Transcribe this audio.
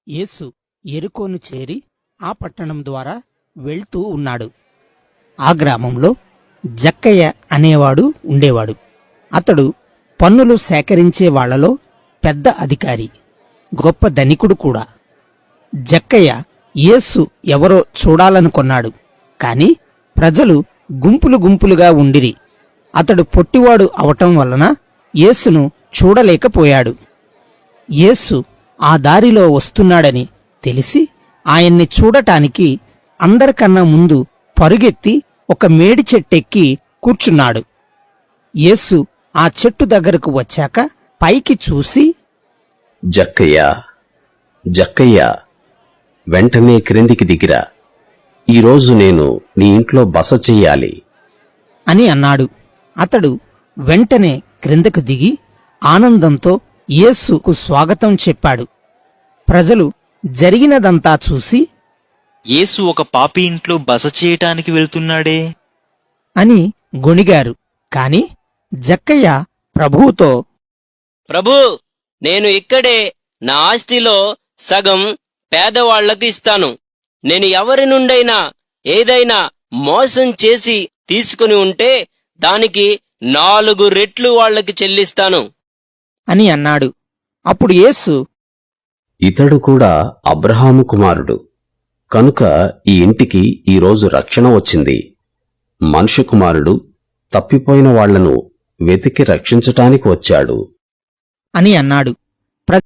యేసు యెరికోను చేరి ఆ పట్టణం ద్వారా వెళ్తూ ఉన్నాడు. ఆ గ్రామంలో జక్కయ్య అనేవాడు ఉండేవాడు. అతడు పన్నులు సేకరించే వాళ్లలో పెద్ద అధికారి, గొప్ప ధనికుడు కూడా. జక్కయ్య యేసు ఎవరో చూడాలనుకొన్నాడు. కాని ప్రజలు గుంపులు గుంపులుగా ఉండిరి. అతడు పొట్టివాడు అవటం వలన యేసును చూడలేకపోయాడు. యేసు ఆ దారిలో వస్తున్నాడని తెలిసి ఆయన్ని చూడటానికి అందరికన్నా ముందు పరుగెత్తి ఒక మేడి చెట్టెక్కి కూర్చున్నాడు. యేసు ఆ చెట్టు దగ్గరకు వచ్చాక పైకి చూసి, జక్కయ్యా, జక్కయ్యా, వెంటనే క్రిందికి దిగిరా. ఈరోజు నేను నీ ఇంట్లో బస చెయ్యాలి అని అన్నాడు. అతడు వెంటనే క్రిందకు దిగి ఆనందంతో యేసుకు స్వాగతం చెప్పాడు. ప్రజలు జరిగినదంతా చూసి, యేసు ఒక పాపి ఇంట్లో బస చేయటానికి వెళ్తున్నాడే అని గొణిగారు. కాని జక్కయ్య ప్రభువుతో, ప్రభూ, నేను ఇక్కడే నా ఆస్తిలో సగం పేదవాళ్లకు ఇస్తాను. నేను ఎవరి నుండైనా ఏదైనా మోసం చేసి తీసుకుని ఉంటే దానికి 4 రెట్లు వాళ్లకి చెల్లిస్తాను అని అన్నాడు. అప్పుడు యేసు, ఇతడు కూడా అబ్రహాము కుమారుడు, కనుక ఈ ఇంటికి ఈరోజు రక్షణ వచ్చింది. మనుష్య కుమారుడు తప్పిపోయిన వాళ్లను వెతికి రక్షించటానికి వచ్చాడు అని అన్నాడు.